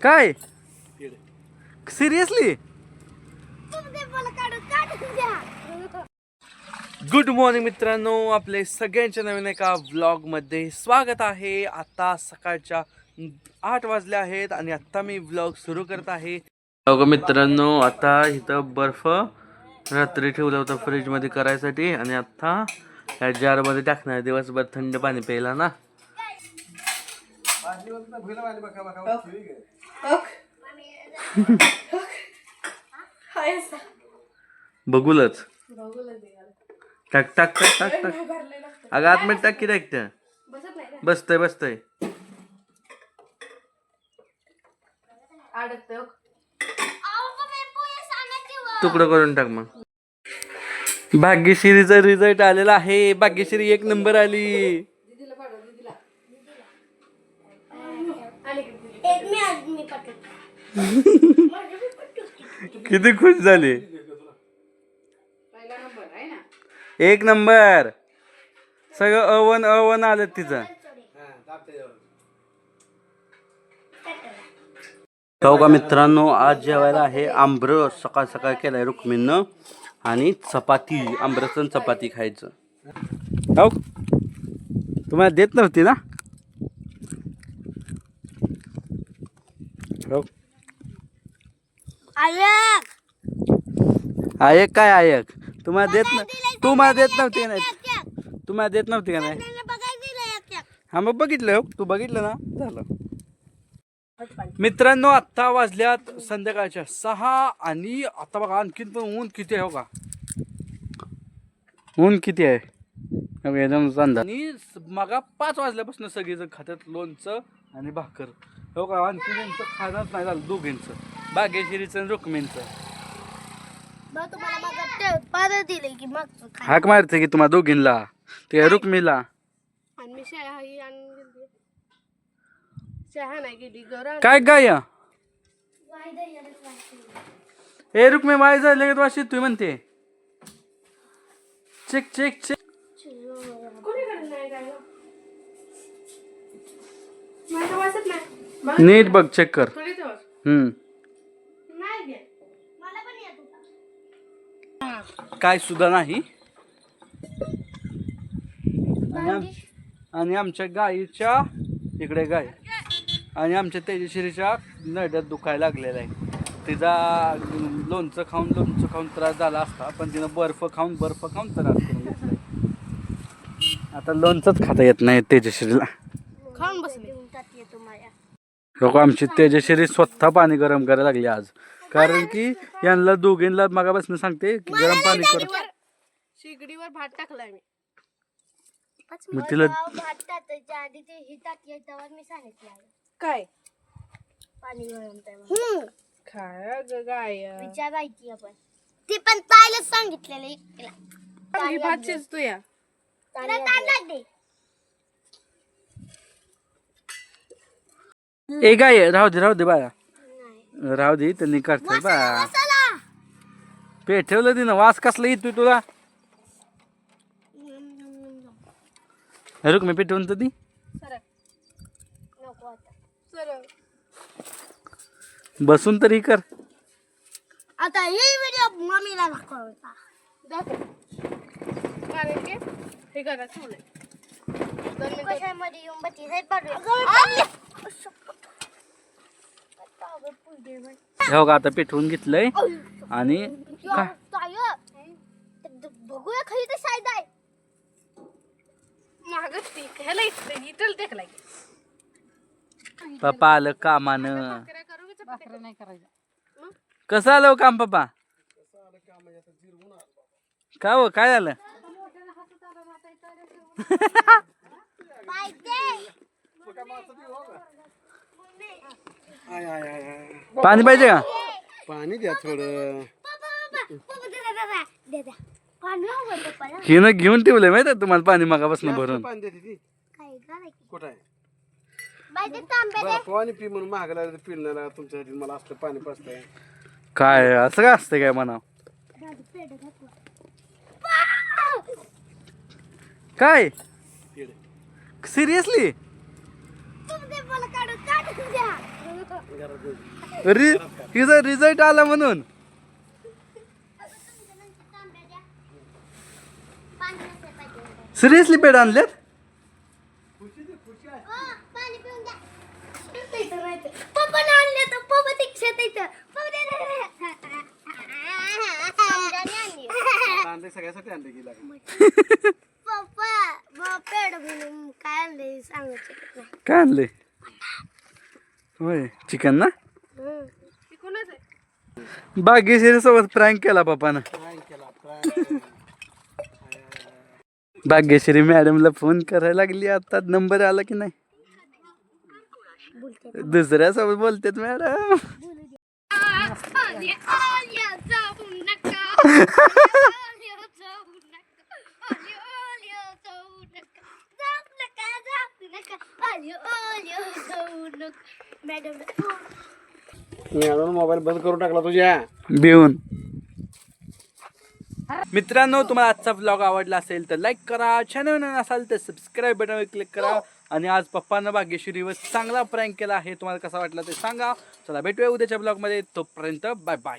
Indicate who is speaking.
Speaker 1: काय seriously? Good morning मित्रांनो, आपले सगळ्यांच्या नवीन एका व्लॉग मध्ये स्वागत आहे. आता सकाळच्या 8 वाजले आहेत आणि आता मी व्लॉग सुरू करत आहे. मित्रांनो, आता इथं बर्फ रात्री ठेवला होता फ्रीज मध्ये करायसाठी आणि आता या जार मध्ये टाकणार. दिवसभर थंड पाणी प्यायला ना. बघूलच टाक टाक टाक टाक टाक. अगं आतमध्ये टाक की टाकत. बसतय बसतय. तुकडं करून टाक मग. भाग्यश्रीचा रिझल्ट आलेला आहे. भाग्यश्री 1 नंबर आली. किती खुश झाली. 1 नंबर. सगळं अवन आलं तिचं. हो का मित्रांनो, आज जेवायला आहे आंबरस. सकाळ सकाळ केलाय रुक्मिणीनं आणि चपाती. आंबरस आणि चपाती खायचं. हो तुम्हाला देत नव्हती ना. हो आयक काय आयक तुम्हाला देत नाही. तुम्हाला देत नव्हती का नाही. तुम्हाला देत नव्हती का नाही. हा मग बघितलं. हो तू बघितलं ना. झालं मित्रांनो, आत्ता वाजल्यात संध्याकाळच्या 6 आणि आता बघा आणखीन पण ऊन किती आहे. हो का ऊन किती आहे एकदम अंदाज. आणि मगा 5 वाजल्यापासून सगळेजण खात्यात लोणचं आणि भाकर. हो का आणखी यांचं खाणंच नाही झालं दोघींचं, भाग्यश्रीचं आणि रुक्मिणीचं. हाक मारते की तुम्हाला दोघींना, ते रुक्मिणीला. काय गाय ए रुक्मिणी वाय झाले वाशी तू म्हणते. Check check check. नीट बघ, चेक कर. काय सुद्धा नाही. आणि आमच्या गाईच्या इकडे गाय आणि आमच्या तेजश्रीच्या नड्यात दुखायला लागलेला आहे. तिचा लोणचं खाऊन त्रास झाला असता, पण तिनं बर्फ खाऊन त्रास करून घेतलाय. आता लोणचंच खाता येत नाही तेजश्रीला. लोक आमची तेजश्री स्वतः पाणी गरम करायला लागली आज, कारण की यांना दोघींना मगापासून सांगते की गरम पाणी कर.
Speaker 2: शेगडीवर भात टाकलाय मी.
Speaker 1: मग तिला
Speaker 2: काय पाणी गरम काय गाय विचारायची आपण. ती पण पाहिलंच सांगितलेलं भात शिजतो या.
Speaker 1: ए गाय राहू दे बाळा, राहू दे. त्यांनी करतात बा. पेठवलं तिनं. वास कसला येतोय तुला. रुक्मिणी पेटवून तर ती. बसून तरी कर.
Speaker 2: आता हे व्हिडिओ मम्मीला दाखवायचा. कारण की हे घरात ठेवलंय. कशामध्ये येऊन बत्ती साईड
Speaker 1: हो का आता पेटवून घेतलंय आणि
Speaker 2: बघूया खाली तर साईड आहे. मागच ती ह्याला इथल टेकलाय.
Speaker 1: पप्पा आलं कामानं. कसं आलं काम पप्पा. का हो काय झालं. पाणी पाहिजे का.
Speaker 3: पाणी द्या थोडं.
Speaker 1: हिनं घेऊन ठेवलंय माहिती आहे तुम्हाला पाणी मगापासून भरून.
Speaker 3: कुठं आहे पाणी पी म्हणून महागला पिळणारा तुमच्यासाठी मला असलं पाणी पाजताय.
Speaker 1: काय असं काय असतं काय म्हणा. काय सिरियसली
Speaker 2: मला काढून द्या.
Speaker 1: तिचा रिझल्ट आला म्हणून सिरियसली पेड आणलेत.
Speaker 2: पाणी पिऊन द्या. पप्पाने आणले तर पप्पा तिक्षात येतं.
Speaker 3: आणले सगळ्यासाठी आणले गेला
Speaker 2: पप्पा पेड म्हणून काय आणले सांगायचं नाही.
Speaker 1: काय आणले होय चिकन ना.
Speaker 2: कोणाच आहे?
Speaker 1: भाग्यश्री सोबत प्रँक केला पप्पानं. भाग्यश्री मॅडमला फोन करायला लागली आता. नंबर आला की नाही. दुसऱ्या सोबत बोलतेत मॅडम.
Speaker 3: मॅडम मोबाईल बंद करून टाकला तुझ्या
Speaker 1: भिवून. मित्रांनो तुम्हाला आजचा ब्लॉग आवडला असेल तर लाईक करा. चॅनल नवीन असाल तर सबस्क्राईब बटनवर क्लिक करा. आणि आज पप्पानं भाग्यश्रीवर चांगला प्रँक केला आहे. तुम्हाला कसा वाटला ते सांगा. चला भेटूया उद्याच्या ब्लॉगमध्ये. तोपर्यंत बाय बाय.